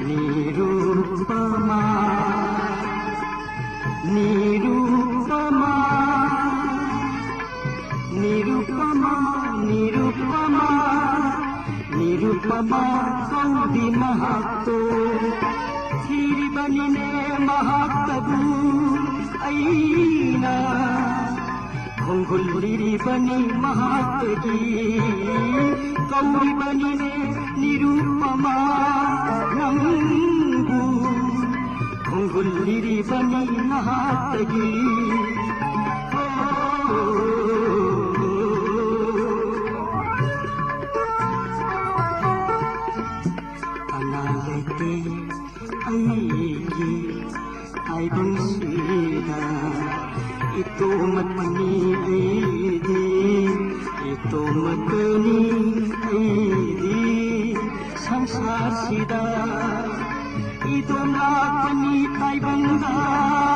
నిరూపమా నిరూపమా నిరూపమా నిరూపమా నిరూపమా కౌది మహత్తో సిరి బనినే మహత్తు అయినా घुंगुल्ली बनी महात्गी कौरी बनिने निरूपमा नंगू घुंगुल्ली बनी महात्गी अनालते आईगी आई बंसीदा itu matni aidi itu matni aidi samsar sida itu na pani tai bangga